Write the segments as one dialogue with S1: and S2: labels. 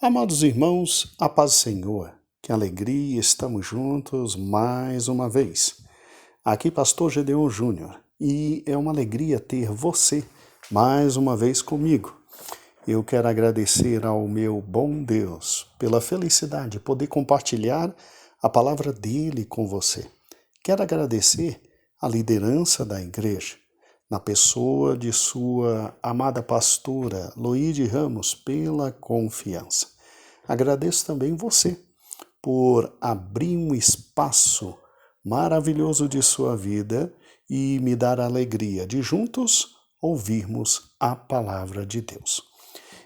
S1: Amados irmãos, a paz do Senhor, que alegria, estamos juntos mais uma vez. Aqui Pastor Gedeon Júnior, e é uma alegria ter você mais uma vez comigo. Eu quero agradecer ao meu bom Deus pela felicidade de poder compartilhar a palavra dele com você. Quero agradecer a liderança da igreja, na pessoa de sua amada pastora Loide Ramos, pela confiança. Agradeço também você por abrir um espaço maravilhoso de sua vida e me dar a alegria de juntos ouvirmos a palavra de Deus.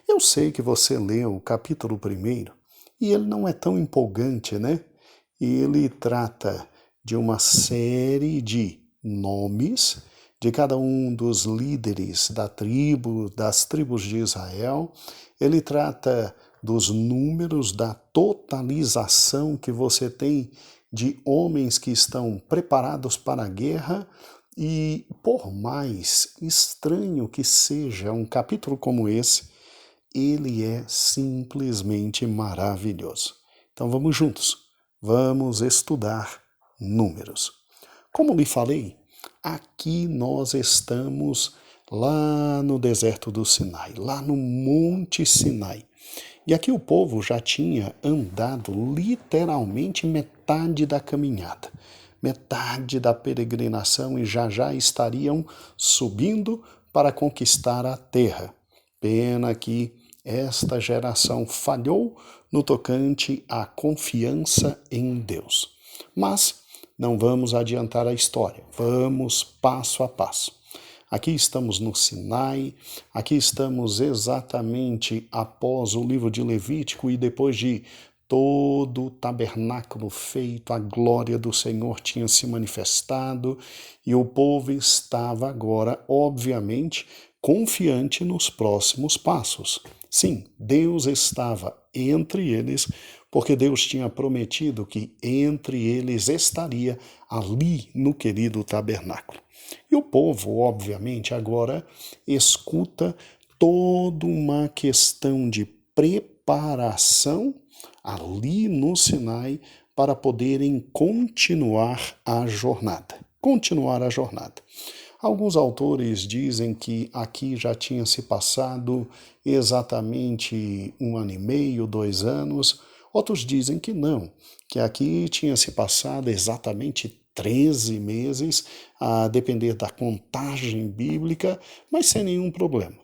S1: Eu sei que você leu o capítulo 1 e ele não é tão empolgante, né? Ele trata de uma série de nomes de cada um dos líderes das tribos de Israel. Ele trata dos números, da totalização que você tem de homens que estão preparados para a guerra. E por mais estranho que seja um capítulo como esse, ele é simplesmente maravilhoso. Então vamos juntos, vamos estudar números. Como lhe falei, aqui nós estamos lá no deserto do Sinai, lá no Monte Sinai. E aqui o povo já tinha andado literalmente metade da caminhada, metade da peregrinação e já estariam subindo para conquistar a terra. Pena que esta geração falhou no tocante à confiança em Deus. Mas não vamos adiantar a história, vamos passo a passo. Aqui estamos no Sinai, aqui estamos exatamente após o livro de Levítico e depois de todo o tabernáculo feito, a glória do Senhor tinha se manifestado e o povo estava agora, obviamente, confiante nos próximos passos. Sim, Deus estava entre eles, porque Deus tinha prometido que entre eles estaria ali no querido tabernáculo. E o povo, obviamente, agora escuta toda uma questão de preparação ali no Sinai para poderem continuar a jornada. Alguns autores dizem que aqui já tinha se passado exatamente 1 ano e meio, 2 anos. Outros dizem que não, que aqui tinha se passado exatamente 13 meses, a depender da contagem bíblica, mas sem nenhum problema.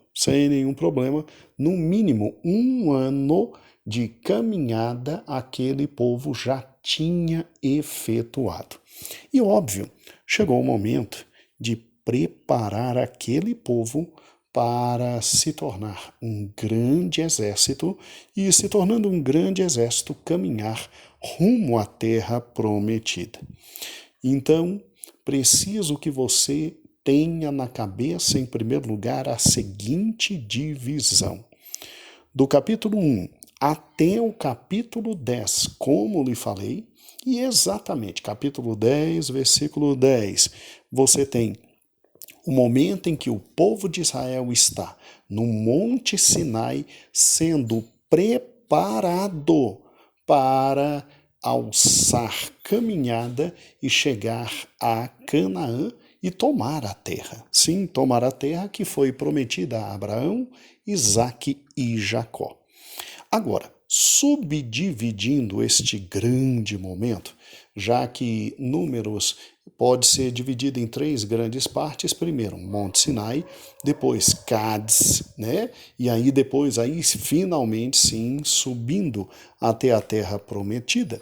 S1: No mínimo 1 ano de caminhada aquele povo já tinha efetuado. E óbvio, chegou o momento de preparar aquele povo para se tornar um grande exército e, se tornando um grande exército, caminhar rumo à terra prometida. Então, preciso que você tenha na cabeça, em primeiro lugar, a seguinte divisão. Do capítulo 1 até o capítulo 10, como lhe falei, e exatamente capítulo 10, versículo 10, você tem o momento em que o povo de Israel está no Monte Sinai sendo preparado para alçar caminhada e chegar a Canaã e tomar a terra. Sim, tomar a terra que foi prometida a Abraão, Isaque e Jacó. Agora, subdividindo este grande momento, já que Números pode ser dividido em 3 grandes partes. Primeiro, Monte Sinai, depois Cádiz, né? E aí depois, finalmente, sim, subindo até a terra prometida.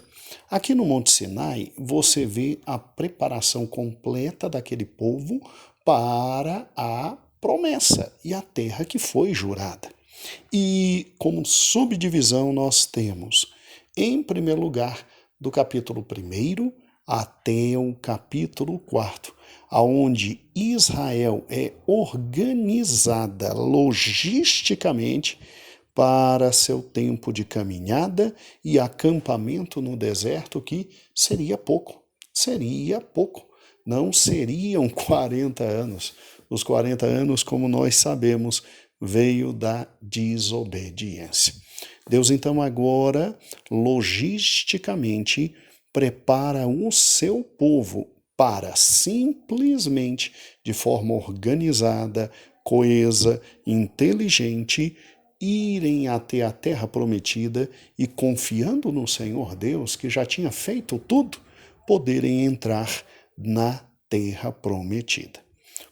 S1: Aqui no Monte Sinai, você vê a preparação completa daquele povo para a promessa e a terra que foi jurada. E como subdivisão nós temos, em primeiro lugar, do capítulo 1 até o capítulo 4, aonde Israel é organizada logisticamente para seu tempo de caminhada e acampamento no deserto, que seria pouco. Não seriam 40 anos. Os 40 anos, como nós sabemos, veio da desobediência. Deus, então, agora, logisticamente, prepara o seu povo para simplesmente, de forma organizada, coesa, inteligente, irem até a terra prometida e, confiando no Senhor Deus, que já tinha feito tudo, poderem entrar na terra prometida.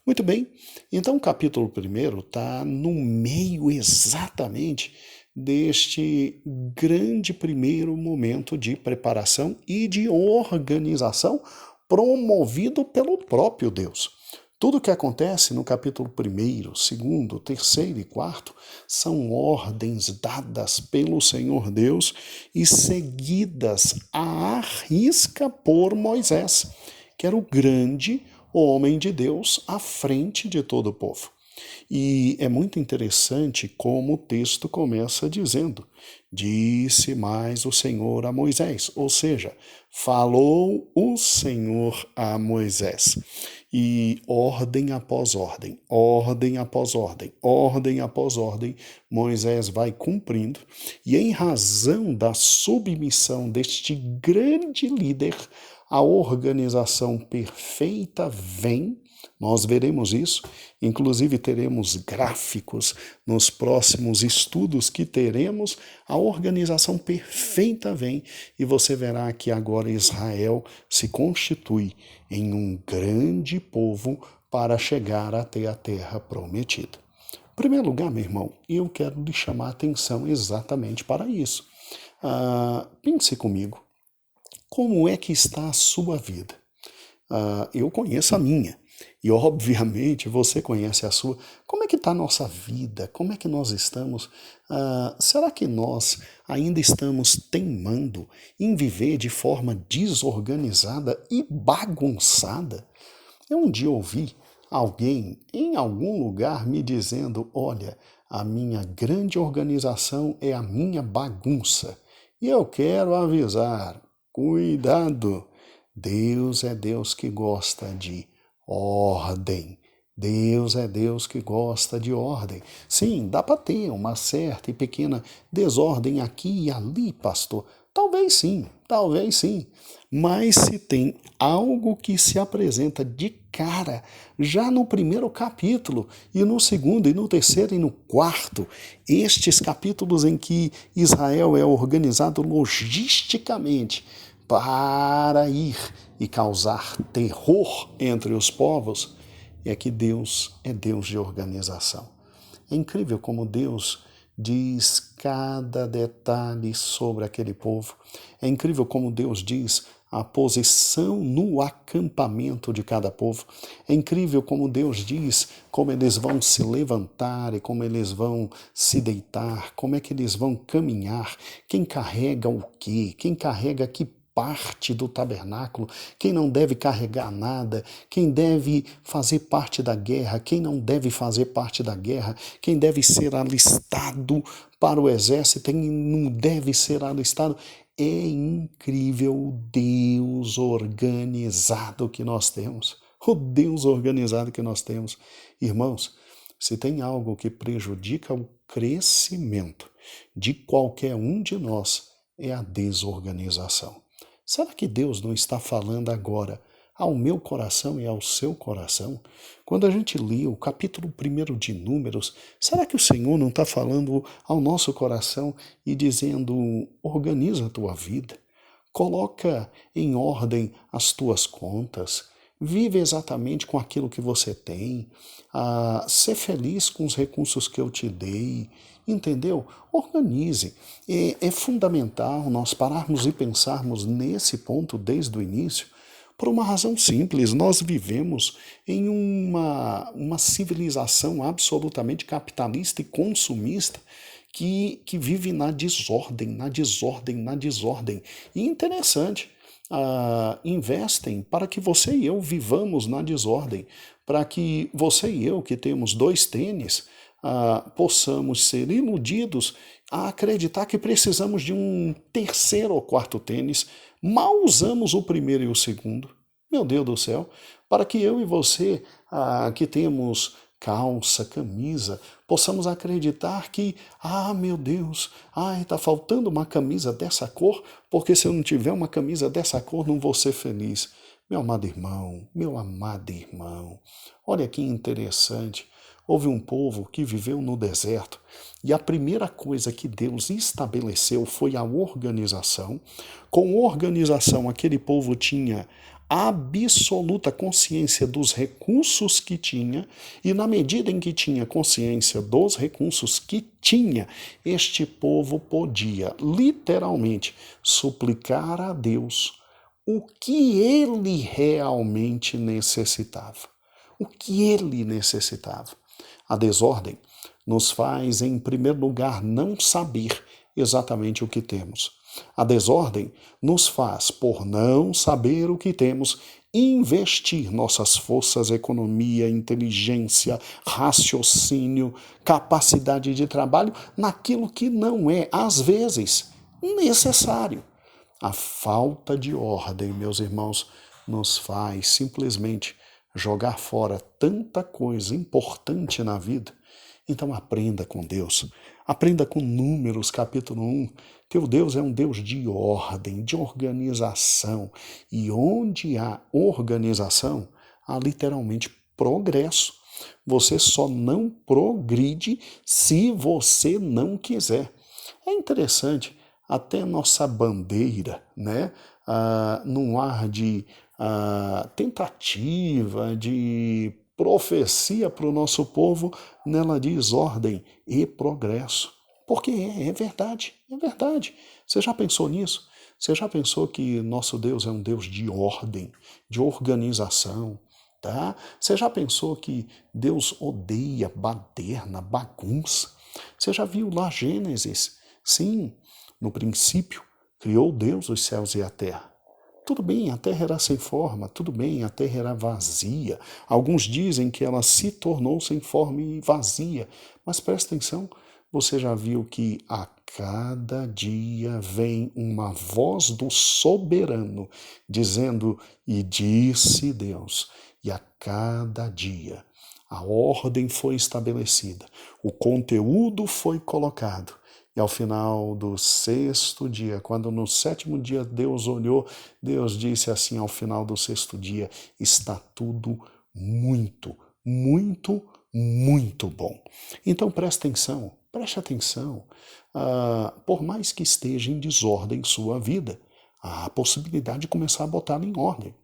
S1: Muito bem, então o capítulo 1 está no meio exatamente deste grande primeiro momento de preparação e de organização promovido pelo próprio Deus. Tudo o que acontece no capítulo 1º, 2º, 3º e 4º são ordens dadas pelo Senhor Deus e seguidas à risca por Moisés, que era o grande homem de Deus à frente de todo o povo. E é muito interessante como o texto começa dizendo: disse mais o Senhor a Moisés, ou seja, falou o Senhor a Moisés. E ordem após ordem, ordem após ordem, ordem após ordem, Moisés vai cumprindo, e em razão da submissão deste grande líder, a organização perfeita vem. Nós veremos isso, inclusive teremos gráficos nos próximos estudos que teremos. A organização perfeita vem e você verá que agora Israel se constitui em um grande povo para chegar até a terra prometida. Em primeiro lugar, meu irmão, eu quero lhe chamar a atenção exatamente para isso. Pense comigo, como é que está a sua vida? Eu conheço a minha. E, obviamente, você conhece a sua. Como é que está a nossa vida? Como é que nós estamos? Será que nós ainda estamos teimando em viver de forma desorganizada e bagunçada? Eu um dia ouvi alguém em algum lugar me dizendo: olha, a minha grande organização é a minha bagunça. E eu quero avisar, cuidado! Deus é Deus que gosta de ordem. Deus é Deus que gosta de ordem. Sim, dá para ter uma certa e pequena desordem aqui e ali, pastor. Talvez sim, talvez sim. Mas se tem algo que se apresenta de cara, já no primeiro capítulo, e no segundo, e no terceiro, e no quarto, estes capítulos em que Israel é organizado logisticamente para ir e causar terror entre os povos, é que Deus é Deus de organização. É incrível como Deus diz cada detalhe sobre aquele povo. É incrível como Deus diz a posição no acampamento de cada povo. É incrível como Deus diz como eles vão se levantar e como eles vão se deitar, como é que eles vão caminhar, quem carrega o quê, quem carrega que parte do tabernáculo, quem não deve carregar nada, quem deve fazer parte da guerra, quem não deve fazer parte da guerra, quem deve ser alistado para o exército, quem não deve ser alistado. É incrível o Deus organizado que nós temos. O Deus organizado que nós temos. Irmãos, se tem algo que prejudica o crescimento de qualquer um de nós, é a desorganização. Será que Deus não está falando agora ao meu coração e ao seu coração? Quando a gente lê o capítulo 1 de Números, será que o Senhor não está falando ao nosso coração e dizendo: organiza a tua vida, coloca em ordem as tuas contas, vive exatamente com aquilo que você tem, ser feliz com os recursos que eu te dei, entendeu? Organize. É fundamental nós pararmos e pensarmos nesse ponto desde o início, por uma razão simples. Nós vivemos em uma civilização absolutamente capitalista e consumista que vive na desordem, na desordem, na desordem. E interessante, investem para que você e eu vivamos na desordem, para que você e eu, que temos 2 tênis, possamos ser iludidos a acreditar que precisamos de um 3º ou 4º tênis, mal usamos o primeiro e o segundo. Meu Deus do céu, para que eu e você que temos calça, camisa, possamos acreditar que, meu Deus, está faltando uma camisa dessa cor, porque se eu não tiver uma camisa dessa cor, não vou ser feliz. Meu amado irmão, olha que interessante. Houve um povo que viveu no deserto e a primeira coisa que Deus estabeleceu foi a organização. Com organização, aquele povo tinha absoluta consciência dos recursos que tinha, e na medida em que tinha consciência dos recursos que tinha, este povo podia literalmente suplicar a Deus o que ele realmente necessitava. O que ele necessitava. A desordem nos faz, em primeiro lugar, não saber exatamente o que temos. A desordem nos faz, por não saber o que temos, investir nossas forças, economia, inteligência, raciocínio, capacidade de trabalho naquilo que não é, às vezes, necessário. A falta de ordem, meus irmãos, nos faz simplesmente jogar fora tanta coisa importante na vida. Então aprenda com Deus. Aprenda com Números, capítulo 1. Teu Deus é um Deus de ordem, de organização. E onde há organização, há literalmente progresso. Você só não progride se você não quiser. É interessante, até nossa bandeira, né? Num ar de tentativa, de profecia para o nosso povo, nela diz ordem e progresso. Porque é verdade, é verdade. Você já pensou nisso? Você já pensou que nosso Deus é um Deus de ordem, de organização? Tá? Você já pensou que Deus odeia baderna, bagunça? Você já viu lá Gênesis? Sim, no princípio criou Deus os céus e a terra. Tudo bem, a terra era sem forma, tudo bem, a terra era vazia. Alguns dizem que ela se tornou sem forma e vazia. Mas presta atenção, você já viu que a cada dia vem uma voz do soberano dizendo, e disse Deus, e a cada dia a ordem foi estabelecida, o conteúdo foi colocado. E ao final do sexto dia, quando no sétimo dia Deus olhou, Deus disse assim ao final do sexto dia, está tudo muito, muito, muito bom. Então preste atenção. Por mais que esteja em desordem sua vida, há a possibilidade de começar a botá-la em ordem.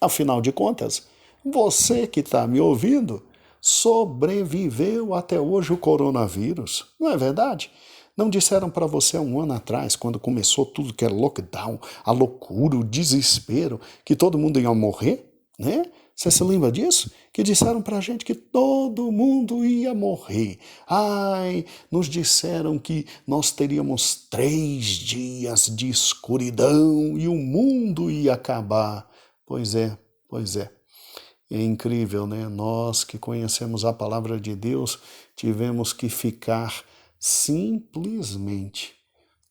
S1: Afinal de contas, você que está me ouvindo sobreviveu até hoje o coronavírus, não é verdade? Não disseram para você há um ano atrás, quando começou tudo que era lockdown, a loucura, o desespero, que todo mundo ia morrer, né? Você se lembra disso? Que disseram para a gente que todo mundo ia morrer. Nos disseram que nós teríamos 3 dias de escuridão e o mundo ia acabar. Pois é. É incrível, né? Nós que conhecemos a palavra de Deus, tivemos que ficar simplesmente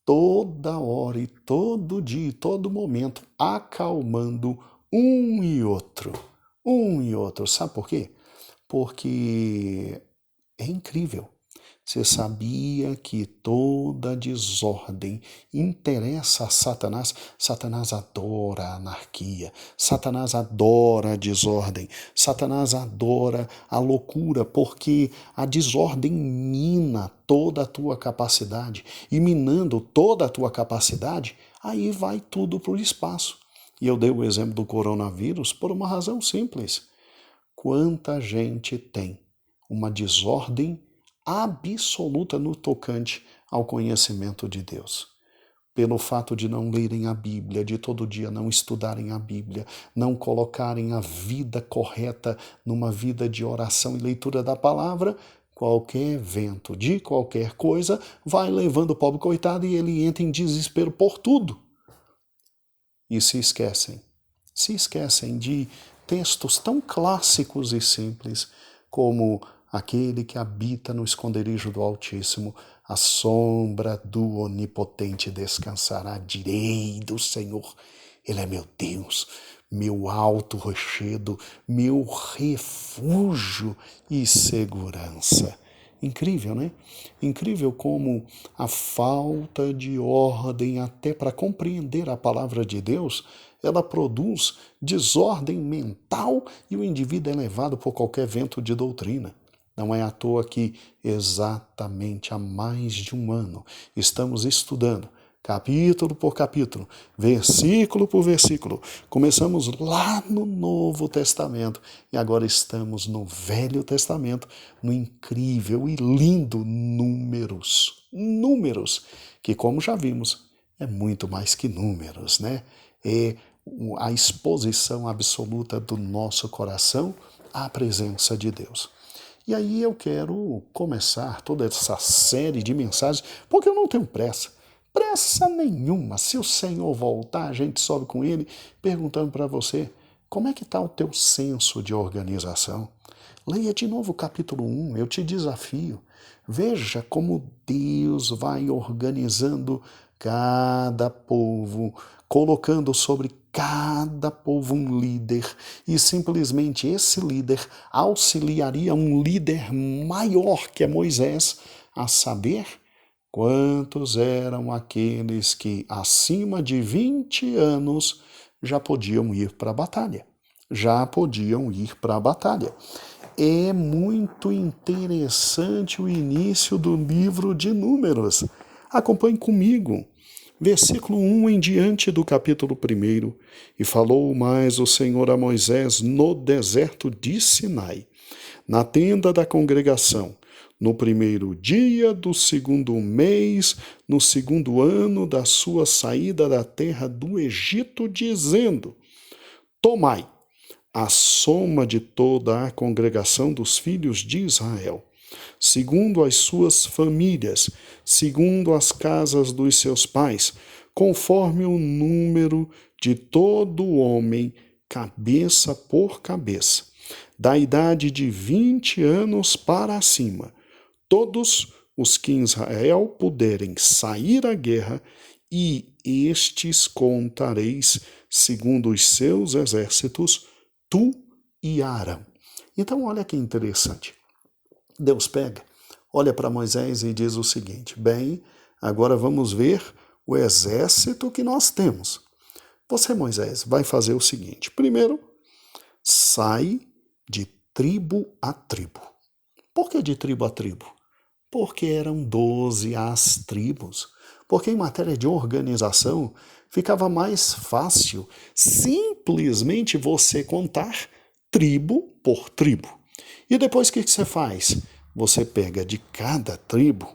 S1: toda hora e todo dia e todo momento acalmando um e outro. Sabe por quê? Porque é incrível. Você sabia que toda desordem interessa a Satanás? Satanás adora a anarquia, Satanás adora a desordem, Satanás adora a loucura, porque a desordem mina toda a tua capacidade, e minando toda a tua capacidade, aí vai tudo para o espaço. E eu dei o exemplo do coronavírus por uma razão simples. Quanta gente tem uma desordem absoluta no tocante ao conhecimento de Deus. Pelo fato de não lerem a Bíblia, de todo dia não estudarem a Bíblia, não colocarem a vida correta numa vida de oração e leitura da palavra, qualquer evento de qualquer coisa vai levando o pobre coitado e ele entra em desespero por tudo. E se esquecem de textos tão clássicos e simples como aquele que habita no esconderijo do Altíssimo, a sombra do Onipotente descansará, direi do Senhor, Ele é meu Deus, meu alto rochedo, meu refúgio e segurança. Incrível, né? Incrível como a falta de ordem até para compreender a palavra de Deus, ela produz desordem mental e o indivíduo é levado por qualquer vento de doutrina. Não é à toa que exatamente há mais de um ano estamos estudando capítulo por capítulo, versículo por versículo. Começamos lá no Novo Testamento e agora estamos no Velho Testamento, no incrível e lindo Números. Números, que como já vimos, é muito mais que números, né? É a exposição absoluta do nosso coração à presença de Deus. E aí eu quero começar toda essa série de mensagens, porque eu não tenho pressa. Pressa nenhuma. Se o Senhor voltar, a gente sobe com Ele, perguntando para você, como é que está o teu senso de organização? Leia de novo o capítulo 1, eu te desafio. Veja como Deus vai organizando cada povo, colocando sobre cada povo um líder, e simplesmente esse líder auxiliaria um líder maior que é Moisés, a saber, quantos eram aqueles que acima de 20 anos já podiam ir para a batalha. Já podiam ir para a batalha. É muito interessante o início do livro de Números. Acompanhe comigo. Versículo 1 em diante do capítulo 1. E falou mais o Senhor a Moisés no deserto de Sinai, na tenda da congregação, no primeiro dia do segundo mês, no segundo ano da sua saída da terra do Egito, dizendo: Tomai a soma de toda a congregação dos filhos de Israel, segundo as suas famílias, segundo as casas dos seus pais, conforme o número de todo homem, cabeça por cabeça, da idade de 20 anos para cima, todos os que em Israel puderem sair à guerra, e estes contareis segundo os seus exércitos, tu e Arão. Então, olha que interessante. Deus pega, olha para Moisés e diz o seguinte: bem, agora vamos ver o exército que nós temos. Você, Moisés, vai fazer o seguinte: primeiro, sai de tribo a tribo. Por que de tribo a tribo? Porque eram 12 as tribos. Porque em matéria de organização ficava mais fácil simplesmente você contar tribo por tribo. E depois o que você faz? Você pega de cada tribo,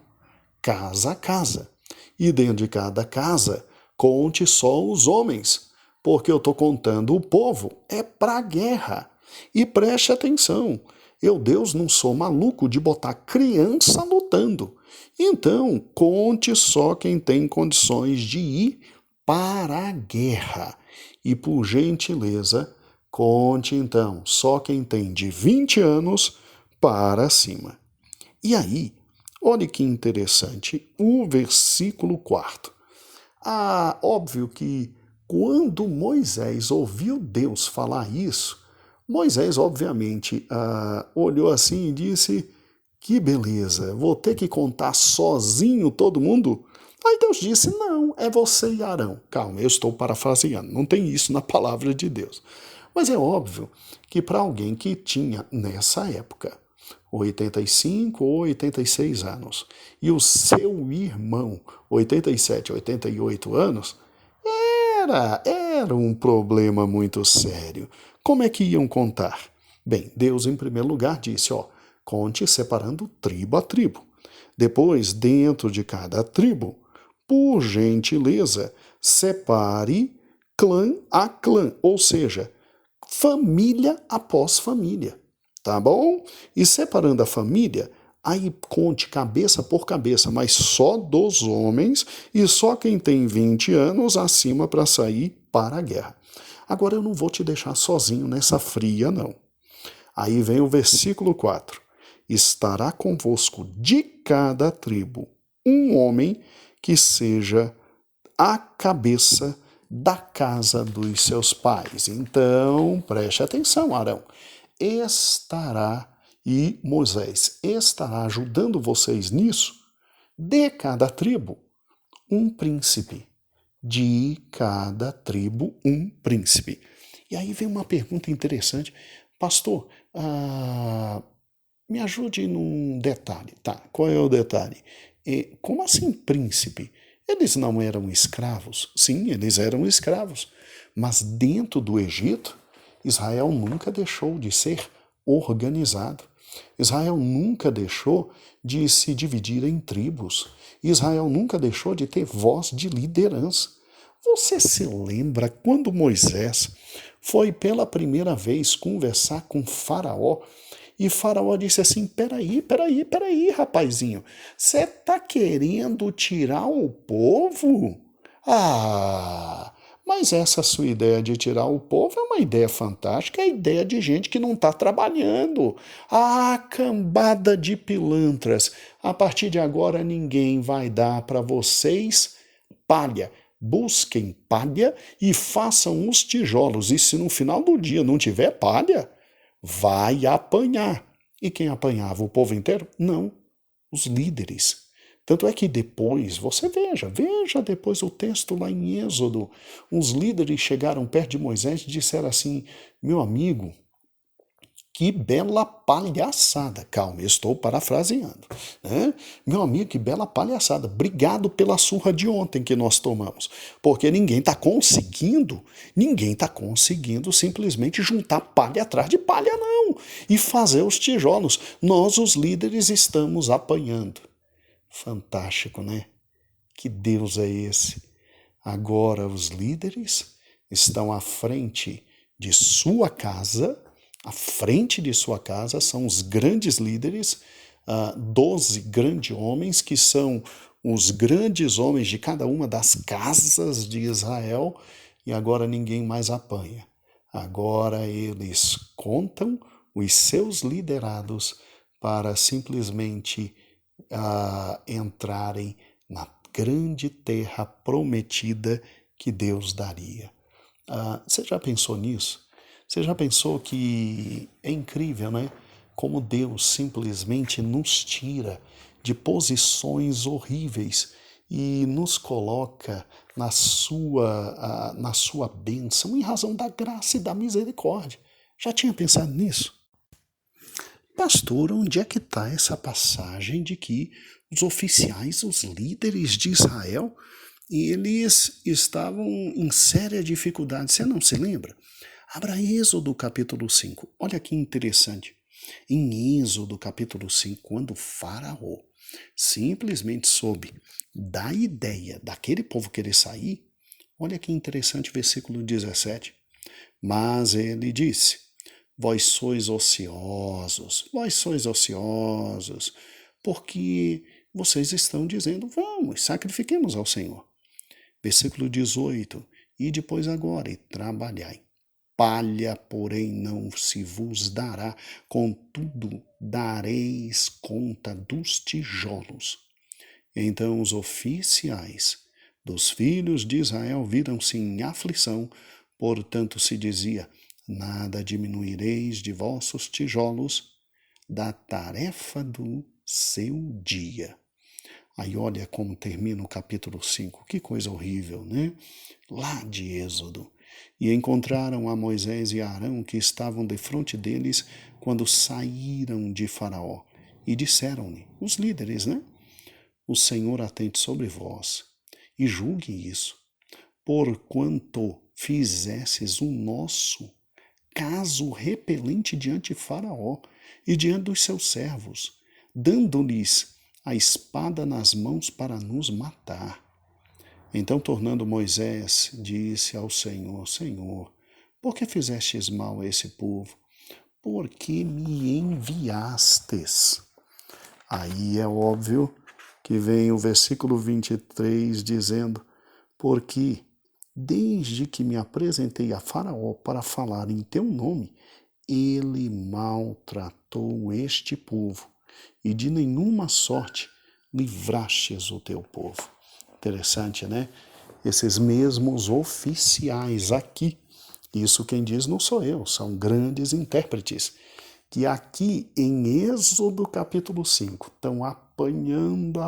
S1: casa a casa. E dentro de cada casa, conte só os homens. Porque eu estou contando o povo, é para a guerra. E preste atenção, eu, Deus, não sou maluco de botar criança lutando. Então, conte só quem tem condições de ir para a guerra. E, por gentileza, conte então só quem tem de 20 anos para cima. E aí, olha que interessante, o versículo 4. Óbvio que quando Moisés ouviu Deus falar isso, Moisés, obviamente, olhou assim e disse: que beleza, vou ter que contar sozinho todo mundo? Aí Deus disse: não, é você e Arão. Calma, eu estou parafraseando, não tem isso na palavra de Deus. Mas é óbvio que para alguém que tinha, nessa época, 85 ou 86 anos, e o seu irmão, 87, 88 anos, era um problema muito sério. Como é que iam contar? Bem, Deus, em primeiro lugar, disse, conte separando tribo a tribo. Depois, dentro de cada tribo, por gentileza, separe clã a clã, ou seja, família após família, tá bom? E separando a família, aí conte cabeça por cabeça, mas só dos homens e só quem tem 20 anos acima para sair para a guerra. Agora eu não vou te deixar sozinho nessa fria, não. Aí vem o versículo 4. Estará convosco de cada tribo um homem que seja a cabeça da casa dos seus pais. Então, preste atenção, Arão. E Moisés estará ajudando vocês nisso, de cada tribo um príncipe. De cada tribo um príncipe. E aí vem uma pergunta interessante. Pastor, me ajude num detalhe. Tá, qual é o detalhe? Como assim príncipe? Eles não eram escravos? Sim, eles eram escravos. Mas dentro do Egito, Israel nunca deixou de ser organizado. Israel nunca deixou de se dividir em tribos. Israel nunca deixou de ter voz de liderança. Você se lembra quando Moisés foi pela primeira vez conversar com Faraó? E Faraó disse assim: peraí, rapazinho, você tá querendo tirar o povo? Mas essa sua ideia de tirar o povo é uma ideia fantástica, é a ideia de gente que não está trabalhando. Cambada de pilantras, a partir de agora ninguém vai dar para vocês palha. Busquem palha e façam os tijolos, e se no final do dia não tiver palha, vai apanhar. E quem apanhava? O povo inteiro? Não, os líderes. Tanto é que depois, você veja depois o texto lá em Êxodo, os líderes chegaram perto de Moisés e disseram assim: meu amigo, que bela palhaçada. Calma, eu estou parafraseando. Né? Meu amigo, que bela palhaçada. Obrigado pela surra de ontem que nós tomamos. Porque ninguém está conseguindo simplesmente juntar palha atrás de palha, não. E fazer os tijolos. Nós, os líderes, estamos apanhando. Fantástico, né? Que Deus é esse? Agora os líderes estão à frente de sua casa. À frente de sua casa são os grandes líderes, 12 grandes homens, que são os grandes homens de cada uma das casas de Israel, e agora ninguém mais apanha. Agora eles contam os seus liderados para simplesmente entrarem na grande terra prometida que Deus daria. Você já pensou nisso? Você já pensou que é incrível, né? Como Deus simplesmente nos tira de posições horríveis e nos coloca na sua bênção em razão da graça e da misericórdia. Já tinha pensado nisso? Pastor, onde é que está essa passagem de que os oficiais, os líderes de Israel, eles estavam em séria dificuldade? Você não se lembra? Abra Êxodo capítulo 5. Olha que interessante. Em Êxodo capítulo 5, quando Faraó simplesmente soube da ideia daquele povo querer sair, olha que interessante o versículo 17. Mas ele disse: vós sois ociosos, porque vocês estão dizendo: vamos, sacrifiquemos ao Senhor. Versículo 18. E depois agora, e trabalhai. Palha, porém, não se vos dará, contudo dareis conta dos tijolos. Então os oficiais dos filhos de Israel viram-se em aflição, portanto se dizia: nada diminuireis de vossos tijolos da tarefa do seu dia. Aí olha como termina o capítulo 5, que coisa horrível, né? Lá de Êxodo. E encontraram a Moisés e a Arão, que estavam defronte deles quando saíram de Faraó. E disseram-lhe, os líderes, né? O Senhor atente sobre vós, e julgue isso, porquanto fizesses o nosso caso repelente diante de Faraó e diante dos seus servos, dando-lhes a espada nas mãos para nos matar. Então, tornando Moisés, disse ao Senhor: Senhor, por que fizestes mal a esse povo? Por que me enviastes? Aí é óbvio que vem o versículo 23 dizendo: porque desde que me apresentei a Faraó para falar em teu nome, ele maltratou este povo, e de nenhuma sorte livrastes o teu povo. Interessante, né? esses mesmos oficiais aqui. Isso quem diz não sou eu, são grandes intérpretes, que aqui em Êxodo capítulo 5 estão apanhando,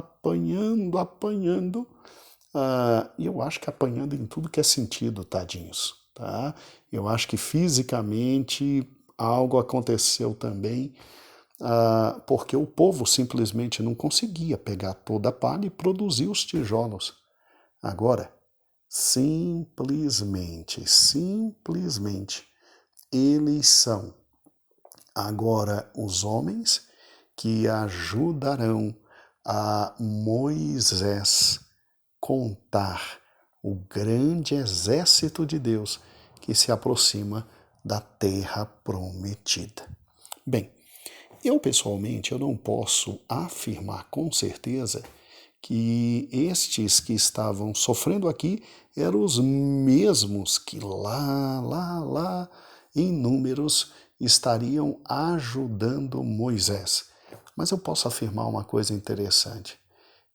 S1: e eu acho que apanhando em tudo que é sentido, tadinhos, tá? Eu acho que fisicamente algo aconteceu também, porque o povo simplesmente não conseguia pegar toda a palha e produzir os tijolos. Agora, simplesmente, eles são agora os homens que ajudarão a Moisés contar o grande exército de Deus que se aproxima da terra prometida. Bem, eu pessoalmente eu não posso afirmar com certeza que estes que estavam sofrendo aqui eram os mesmos que lá em números estariam ajudando Moisés. Mas eu posso afirmar uma coisa interessante.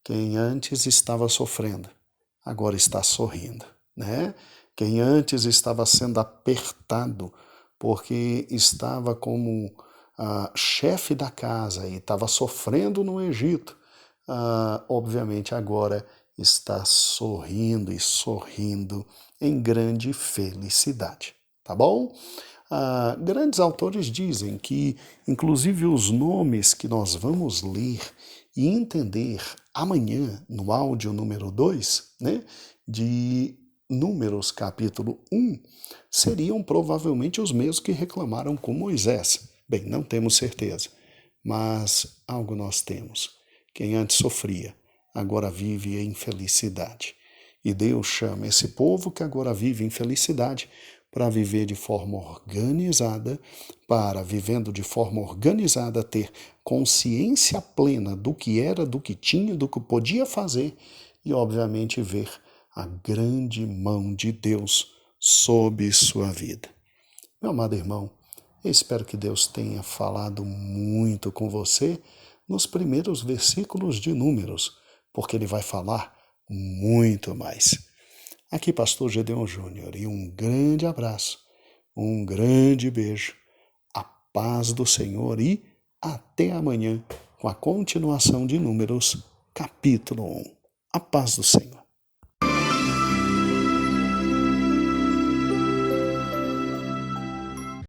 S1: Quem antes estava sofrendo, agora está sorrindo, né? Quem antes estava sendo apertado porque estava como chefe da casa e estava sofrendo no Egito, obviamente agora está sorrindo e sorrindo em grande felicidade, tá bom? Grandes autores dizem que, inclusive, os nomes que nós vamos ler e entender amanhã no áudio número 2, né, de Números capítulo 1, seriam provavelmente os mesmos que reclamaram com Moisés. Bem, não temos certeza, mas algo nós temos. Quem antes sofria, agora vive em felicidade. E Deus chama esse povo que agora vive em felicidade para viver de forma organizada, para, vivendo de forma organizada, ter consciência plena do que era, do que tinha, do que podia fazer e, obviamente, ver a grande mão de Deus sobre sua vida. Meu amado irmão, eu espero que Deus tenha falado muito com você nos primeiros versículos de Números, porque Ele vai falar muito mais. Aqui, Pastor Gedeon Júnior, e um grande abraço, um grande beijo, a paz do Senhor e até amanhã com a continuação de Números, capítulo 1. A paz do Senhor.